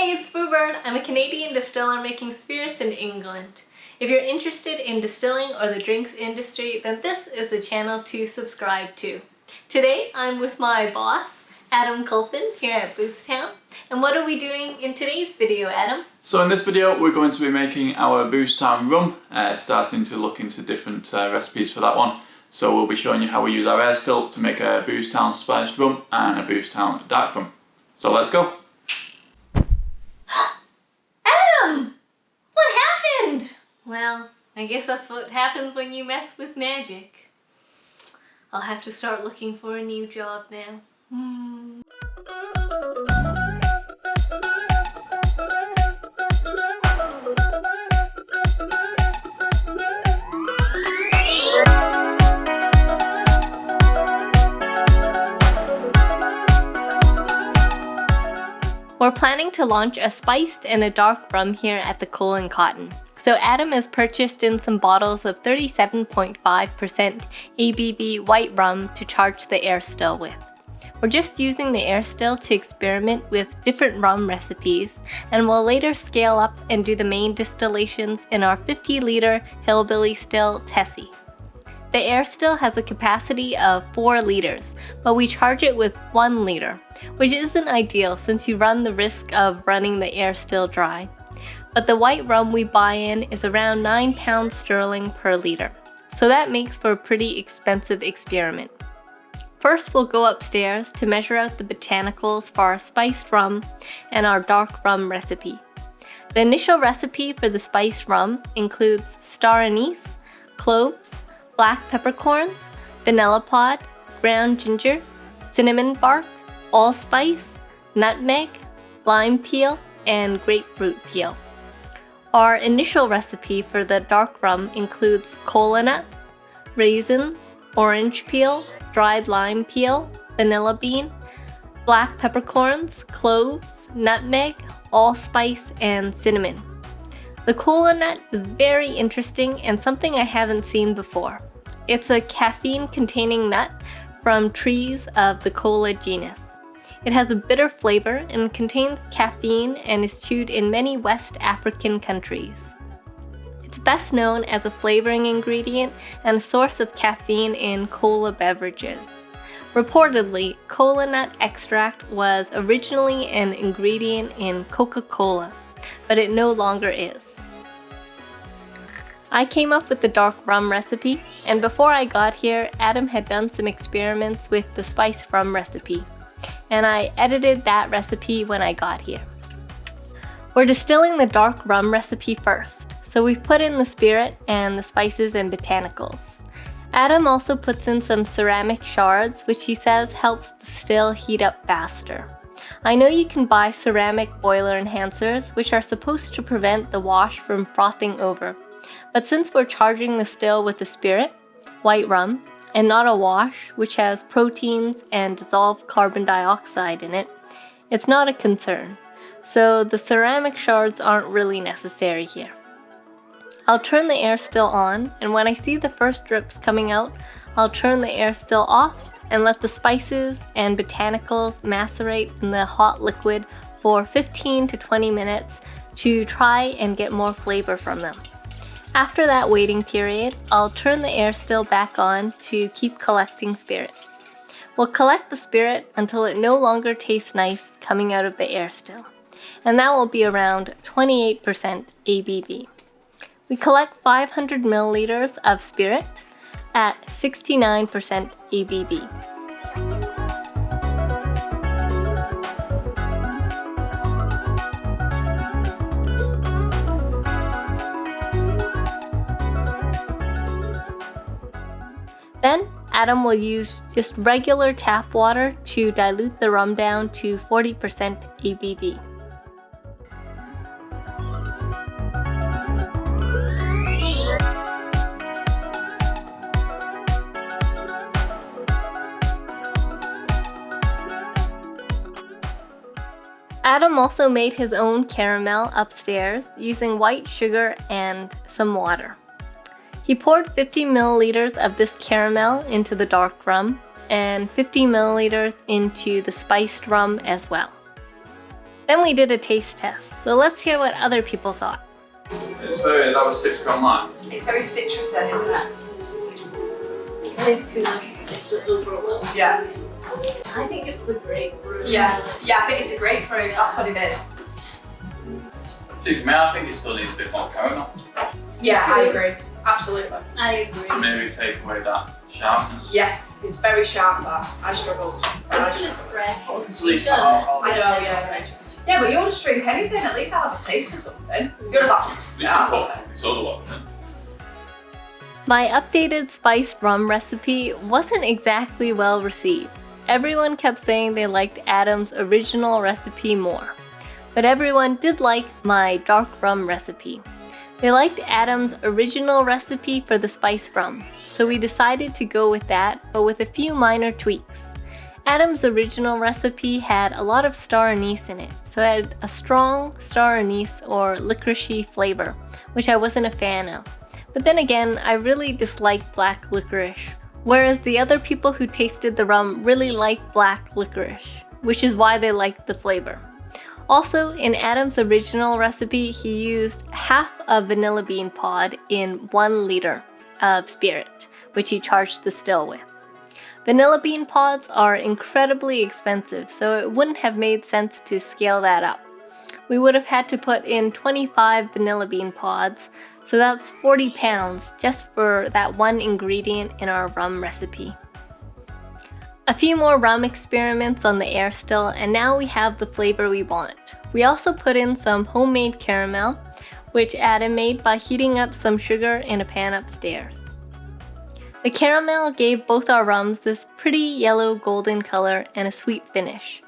Hey, it's Brewbird. I'm a Canadian distiller making spirits in England. If you're interested in distilling or the drinks industry, then this is the channel to subscribe to. Today, I'm with my boss, Adam Culpin, here at Boothstown. And what are we doing in today's video, Adam? So in this video, we're going to be making our Boothstown rum, starting to look into different recipes for that one. So we'll be showing you how we use our AIRSTILL to make a Boothstown spiced rum and a Boothstown dark rum. So let's go. Adam! What happened? Well, I guess that's what happens when you mess with magic. I'll have to start looking for a new job now. We're planning to launch a spiced and a dark rum here at the Coal and Cotton. So Adam has purchased in some bottles of 37.5% ABV white rum to charge the AIRSTILL with. We're just using the AIRSTILL to experiment with different rum recipes, and we'll later scale up and do the main distillations in our 50-liter hillbilly still Tessy. The AIRSTILL has a capacity of 4 liters, but we charge it with 1 liter, which isn't ideal since you run the risk of running the AIRSTILL dry. But the white rum we buy in is around £9 sterling per liter, so that makes for a pretty expensive experiment. First, we'll go upstairs to measure out the botanicals for our spiced rum and our dark rum recipe. The initial recipe for the spiced rum includes star anise, cloves, black peppercorns, vanilla pod, ground ginger, cinnamon bark, allspice, nutmeg, lime peel, and grapefruit peel. Our initial recipe for the dark rum includes colourants, raisins, orange peel, dried lime peel, vanilla bean, black peppercorns, cloves, nutmeg, allspice, and cinnamon. The cola nut is very interesting and something I haven't seen before. It's a caffeine-containing nut from trees of the cola genus. It has a bitter flavor and contains caffeine and is chewed in many West African countries. It's best known as a flavoring ingredient and a source of caffeine in cola beverages. Reportedly, cola nut extract was originally an ingredient in Coca-Cola, but it no longer is. I came up with the dark rum recipe, and before I got here, Adam had done some experiments with the spiced rum recipe, and I edited that recipe when I got here. We're distilling the dark rum recipe first, so we've put in the spirit and the spices and botanicals. Adam also puts in some ceramic shards, which he says helps the still heat up faster. I know you can buy ceramic boiler enhancers, which are supposed to prevent the wash from frothing over. But since we're charging the still with the spirit, white rum, and not a wash, which has proteins and dissolved carbon dioxide in it, it's not a concern. So the ceramic shards aren't really necessary here. I'll turn the AIRSTILL on, and when I see the first drips coming out, I'll turn the AIRSTILL off and let the spices and botanicals macerate in the hot liquid for 15 to 20 minutes to try and get more flavor from them. After that waiting period, I'll turn the AIRSTILL back on to keep collecting spirit. We'll collect the spirit until it no longer tastes nice coming out of the AIRSTILL, and that will be around 28% ABV. We collect 500 milliliters of spirit at 69% ABV. Then, Adam will use just regular tap water to dilute the rum down to 40% ABV. Adam also made his own caramel upstairs using white sugar and some water. He poured 50 milliliters of this caramel into the dark rum and 50 milliliters into the spiced rum as well. Then we did a taste test, so let's hear what other people thought. That was 6 gram lime. It's very citrusy, isn't it? It is too much. It's the overwhelm. Yeah. I think it's the grapefruit. Yeah, I think it's a grapefruit, that's what it is. See, for me, I think it still needs a bit more caramel. Yeah, I agree. Absolutely. I agree. So maybe take away that sharpness. Yes, it's very sharp that. I struggled. It's fresh. It's at least alcohol. I know, yeah. Yeah, but you'll just drink anything, at least I'll have a taste for something. You're just like, Yeah. It's all the one. My updated spiced rum recipe wasn't exactly well received. Everyone kept saying they liked Adam's original recipe more. But everyone did like my dark rum recipe. They liked Adam's original recipe for the spiced rum, so we decided to go with that, but with a few minor tweaks. Adam's original recipe had a lot of star anise in it, so it had a strong star anise or licoricey flavor, which I wasn't a fan of. But then again, I really disliked black licorice, whereas the other people who tasted the rum really liked black licorice, which is why they liked the flavor. Also, in Adam's original recipe, he used half a vanilla bean pod in 1 liter of spirit, which he charged the still with. Vanilla bean pods are incredibly expensive, so it wouldn't have made sense to scale that up. We would have had to put in 25 vanilla bean pods, so that's 40 pounds just for that one ingredient in our rum recipe. A few more rum experiments on the AIRSTILL, and now we have the flavor we want. We also put in some homemade caramel, which Adam made by heating up some sugar in a pan upstairs. The caramel gave both our rums this pretty yellow golden color and a sweet finish.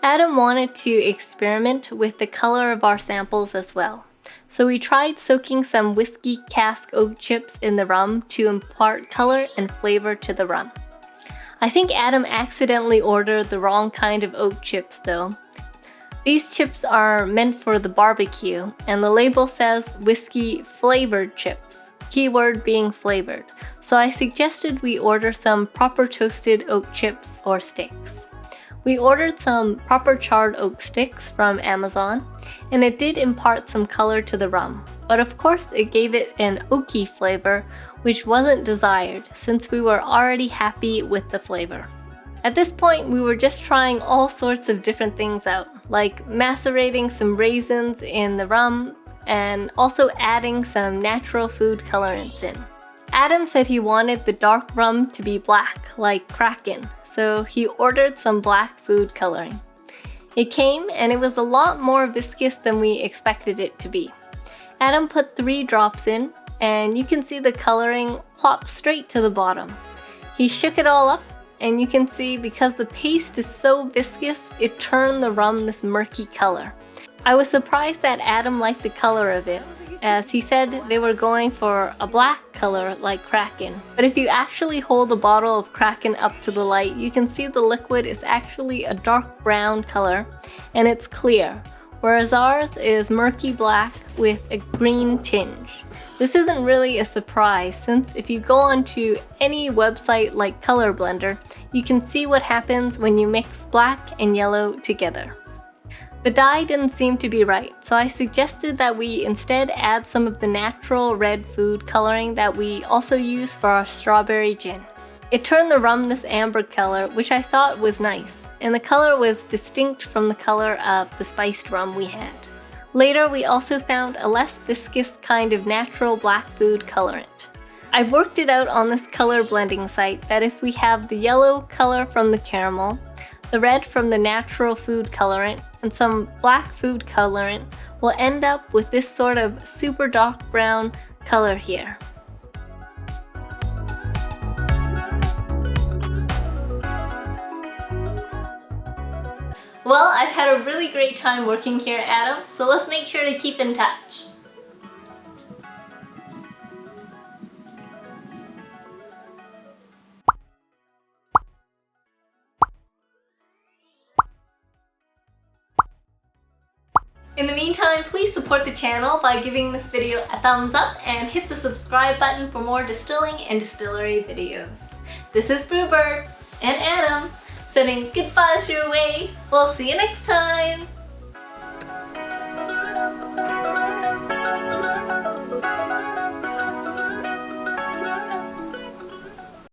Adam wanted to experiment with the color of our samples as well, so we tried soaking some whiskey cask oak chips in the rum to impart color and flavor to the rum. I think Adam accidentally ordered the wrong kind of oak chips though. These chips are meant for the barbecue, and the label says whiskey flavored chips, keyword being flavored, so I suggested we order some proper toasted oak chips or sticks. We ordered some proper charred oak sticks from Amazon, and it did impart some color to the rum, but of course it gave it an oaky flavor, which wasn't desired since we were already happy with the flavor. At this point, we were just trying all sorts of different things out, like macerating some raisins in the rum and also adding some natural food colorants in. Adam said he wanted the dark rum to be black, like Kraken, so he ordered some black food coloring. It came and it was a lot more viscous than we expected it to be. Adam put 3 drops in, and you can see the coloring plop straight to the bottom. He shook it all up, and you can see because the paste is so viscous, it turned the rum this murky color. I was surprised that Adam liked the color of it, as he said they were going for a black color like Kraken. But if you actually hold the bottle of Kraken up to the light, you can see the liquid is actually a dark brown color, and it's clear, whereas ours is murky black with a green tinge. This isn't really a surprise, since if you go onto any website like Color Blender, you can see what happens when you mix black and yellow together. The dye didn't seem to be right, so I suggested that we instead add some of the natural red food coloring that we also use for our strawberry gin. It turned the rum this amber color, which I thought was nice, and the color was distinct from the color of the spiced rum we had. Later, we also found a less viscous kind of natural black food colorant. I've worked it out on this color blending site that if we have the yellow color from the caramel, the red from the natural food colorant, and some black food colorant, we'll end up with this sort of super dark brown color here. Well, I've had a really great time working here at Adam, so let's make sure to keep in touch. In the meantime, please support the channel by giving this video a thumbs up and hit the subscribe button for more distilling and distillery videos. This is Brewbird and Adam, sending good vibes your way. We'll see you next time!